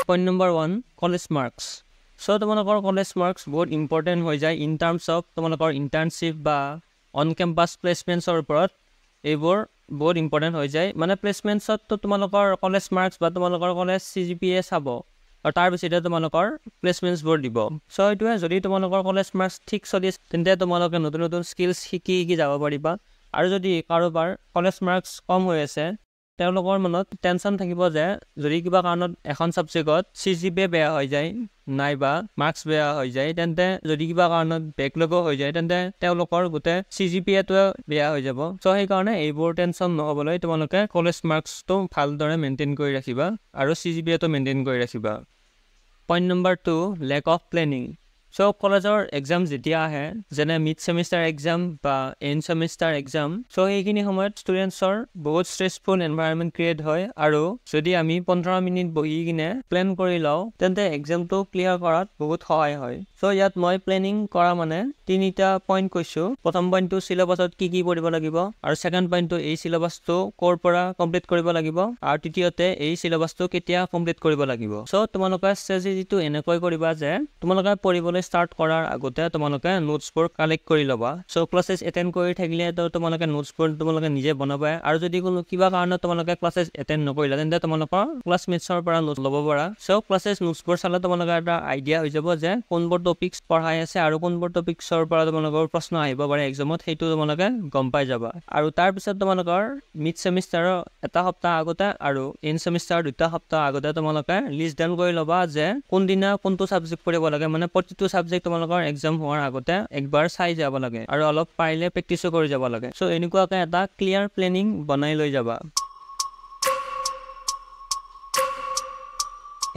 Point number 1, college marks. So তোমালোকৰ college marks বহুত important হৈ যায় in terms of তোমালোকৰ internship বা on campus placements ৰ ওপৰত এইবোৰ বহুত important হৈ যায় মানে placements তো তোমালোকৰ college marks বা তোমালোকৰ college CGPA চাব আৰু তাৰ পিছতে তোমালোকৰ placements বোৰ দিব সো এইটোৱে যদি তোমালোকৰ college marks ঠিক চলি তেন্তে তোমালোকে নতুন নতুন skills শিকি যাব পাৰিবা আৰু যদি কাৰোবাৰ college marks কম হৈ আছে তেওঁলোকৰ মনত টেনচন থাকিব যে যদি কিবা কাৰণত এখন সাবজেক্টত CGPA বেয়া হৈ যায় নাইবা মাৰ্কস বেয়া হৈ যায় তেন্তে যদি কিবা কাৰণত বেকলগ হৈ যায় তেন্তে তেওঁলোকৰ গুতে CGPA টো বেয়া হৈ যাব সো সেই কাৰণে এইবোৰ টেনচন নহবলৈ তোমালোকে কলেজ মাৰ্কস টো ভালদৰে মেইনটেইন কৰি ৰাখিবা আৰু CGPA টো মেইনটেইন কৰি ৰাখিবা Point number 2, lack of planning. So, কলেজৰ exam যেতিয়া আহে যেনে mid semester exam বা end semester exam so এইখিনি সময়ত স্টুডেন্টছৰ বহুত stressful environment create হয় আৰু যদি আমি 15 মিনিট বহি কিনে প্ল্যান কৰি লও তেন্তে এক্সামটো ক্লিয়াৰ কৰাত বহুত সহায় হয় so ইয়াত মই প্ল্যানিং কৰা মানে তিনিটা পইণ্ট কৈছো প্ৰথম পইণ্টটো সিলেবাসত কি পঢ়িব লাগিব আৰু সেকেন্ড পইণ্টটো এই সিলেবাসটো কোৰ পৰা কমপ্লিট কৰিব লাগিব আৰু তৃতীয়তে এই সিলেবাসটো কেতিয়া কমপ্লিট কৰিব লাগিব so তোমালোকে ষ্ট্ৰেটেজিটো এনেকৈ কৰিবা যে তোমালোকে পঢ়িবলৈ স্টাৰ্ট কৰাৰ আগতে তোমালোকে নোটছবোৰ কালেক্ট কৰি লবা সো ক্লাसेस এটেন্ড কৰি থাকিলে তো তোমালোকে নোটছবোৰ তোমালোকে নিজে বনাবা আৰু যদি কোনো কিবা কাৰণত তোমালোকে ক্লাसेस এটেন্ড নকৰিলা তেন্তে তোমালোকৰ ক্লাছমেটছৰ পৰা নোট ল'ব পাৰা সো ক্লাसेस নোটছবোৰ চালে তোমালোকৰ এটা আইডিয়া হৈ যাব যে কোনবোৰ টপিকস পঢ়াই আছে আৰু কোনবোৰ টপিকসৰ পৰা তোমালোকৰ প্ৰশ্ন আহিব পাৰে এক্সামত সেইটো তোমালোকে গম পাই যাবা আৰু তাৰ পিছত তোমালোকৰ মিড সেমিষ্টাৰৰ এটা সপ্তাহ আগতে আৰু এণ্ড সেমিষ্টাৰৰ দুটা সপ্তাহ আগতে তোমালোকে লিষ্ট ডাউন কৰি লবা যে কোন দিনা কোনটো সাবজেক্ট পঢ়িব লাগে মানে প্ৰতিটো সাবজেক্ট তোমালোকৰ এক্সাম হোৱাৰ আগতে একবাৰ চাই যাব লাগে আৰু অলপ পাৰিলে প্ৰেক্টিসও কৰি যাব লাগে সো এনেকুৱাকে এটা ক্লিয়াৰ প্ল্যানিং বনাই লৈ যাবা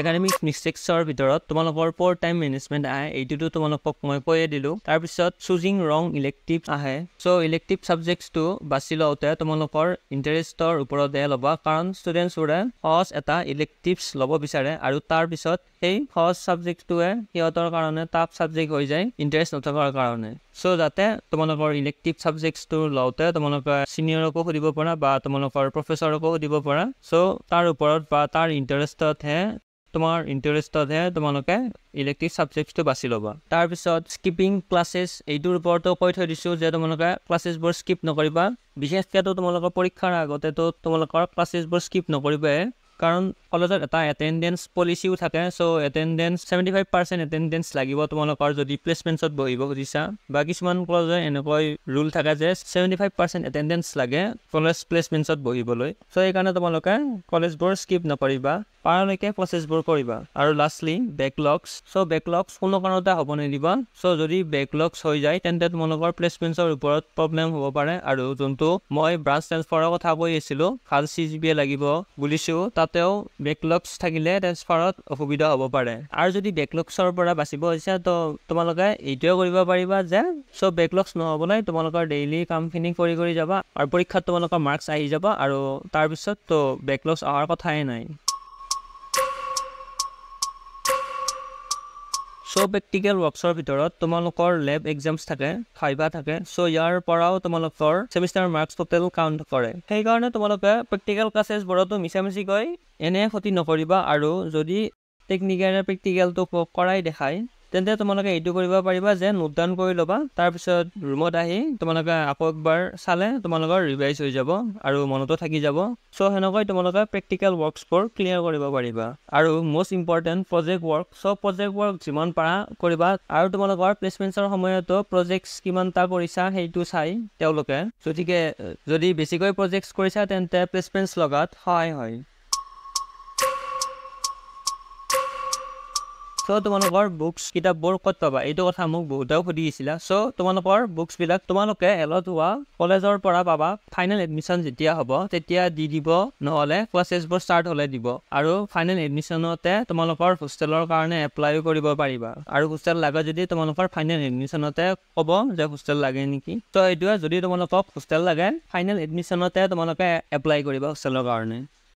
Academic mistakesৰ ভিতৰত তোমালোকৰ poor time management আহে এইটোটো তোমালোকক মই কৈয়ে দিলো তাৰ পিছত choosing wrong electives আহে so elective subjects টো বাছি লওতে তোমালোকৰ ইন্টাৰেষ্টৰ ওপৰত ল'বা কাৰণ ষ্টুডেন্টছ ওৰে সহজ এটা electives ল'ব বিচাৰে আৰু তাৰ পিছত সেই সহজ সাবজেক্টটোৱে সিহঁতৰ কাৰণে টাফ সাবজেক্ট হৈ যায় ইন্টাৰেষ্ট নথকাৰ কাৰণে so যাতে তোমালোকৰ elective subjects টো লওতে তোমালোকে সিনিয়ৰকো সুধিব পাৰা বা তোমালোকৰ প্ৰফেসৰকো সুধিব পাৰা so তাৰ ওপৰত বা তাৰ ইন্টাৰেষ্টতহে তোমাৰ ইন্টাৰেষ্টতহে তোমালোকে ইলেক্টিভ সাবজেক্টটো বাছি ল'বা তাৰ পিছত স্কিপিং ক্লাसेस এইটোৰ ওপৰতো কৈ থৈ দিছো যে তোমালোকে ক্লাसेसবোৰ স্কিপ নকৰিবা বিশেষকৈ তোমালোকৰ পৰীক্ষাৰ আগতে তো তোমালোকৰ ক্লাसेसবোৰ স্কিপ নকৰিবা কাৰণ কলেজত এটা অ্যাটেন্ডেন্স পলিচিও থাকে সো অ্যাটেন্ডেন্স 75% অ্যাটেন্ডেন্স লাগিব তোমালোকৰ যদি প্লেসমেন্টছত বহিব খুজিছা বা কিছুমান কলেজে এনেকৈ ৰুল থাকে যে 75% অ্যাটেন্ডেন্স লাগে কলেজ প্লেসমেন্টছত বহিবলৈ সো এই কাৰণে তোমালোকে কলেজবোৰ স্কিপ নকৰিবা পাৰালৈকে ক্লাसेसবোৰ কৰিবা আৰু লাষ্টলি বেকলগস সো বেকলগস কোনো কাৰণতে হ'ব নিদিবা সো যদি বেকলগস হৈ যায় তেন্তে তোমালোকৰ প্লেসমেন্টৰ ওপৰত প্ৰবলেম হ'ব পাৰে আৰু যোনটো মই ব্ৰাঞ্চ ট্ৰান্সফাৰৰ কথা কৈ আছিলো ভাল CGPA লাগিব বুলিছো তাতেও বেকলগস থাকিলে ট্ৰান্সফাৰত অসুবিধা হ'ব পাৰে আৰু যদি বেকলগসৰ পৰা বাচিব ইচ্ছা তো তোমালোকে এইটোও কৰিব পাৰিবা যে সো বেকলগস নহবলৈ তোমালোকৰ ডেইলি কামখিনি কৰি যাবা আৰু পৰীক্ষাত তোমালোকৰ মাৰ্কস আহি যাব আৰু তাৰ পিছত তো বেকলগস অহাৰ কথাই নাই So practical worksৰ ভিতৰত তোমালোকৰ lab exams থাকে ভাইবা থাকে so ইয়াৰ পৰাও তোমালোকৰ semester marks total count কৰে সেই কাৰণে তোমালোকে practical classes বোৰতো মিছামিছি গৈ এনে ক্ষতি নকৰিবা আৰু যদি টেকনিক্যাল প্ৰ্যাকটিক্যালটো কৰাই দেখাই তেন্তে তোমালোকে এইটো কৰিব পাৰিবা যে নোট ডাউন কৰি লবা তাৰ পিছত ৰুমত আহি তোমালোকে আকৌ একবাৰ চালে তোমালোকৰ ৰিভাইজ হৈ যাব আৰু মনতো থাকি যাব সো হেনকৈ তোমালোকে প্ৰ্যাকটিক্যাল ওয়াৰ্কছবোৰ ক্লিয়াৰ কৰিব পাৰিবা আৰু most important project work so project work যিমান পাৰা কৰিবা আৰু তোমালোকৰ প্লেসমেন্টৰ সময়তো প্ৰজেক্টস কিমানটা কৰিছা সেইটো চাই তেওঁলোকে যদি বেছিকৈ প্ৰজেক্টস কৰিছা তেন্তে প্লেসমেন্টস লগাত সহায় হয় সো তোমালোকৰ বুকস কিতাপবোৰ ক'ত পাবা এইটো কথা মোক বহুতেও সুধি আছিলা সো তোমালোকৰ বুকস বিলাক তোমালোকে এলত হোৱা কলেজৰ পৰা পাবা ফাইনেল এডমিশন যেতিয়া হ'ব তেতিয়া দি দিব নহলে ক্লাसेसবোৰ ষ্টাৰ্ট হলে দিব আৰু ফাইনেল এডমিশনতে তোমালোকৰ হোষ্টেলৰ কাৰণে এপ্লাই কৰিব পাৰিবা আৰু হোষ্টেল লাগে যদি তোমালোকৰ ফাইনেল এডমিশনতে ক'ব যে হোষ্টেল লাগে নেকি তো এইটোৱে যদি তোমালোকক হোষ্টেল লাগে ফাইনেল এডমিশনতে তোমালোকে এপ্লাই কৰিবা হোষ্টেলৰ কাৰণে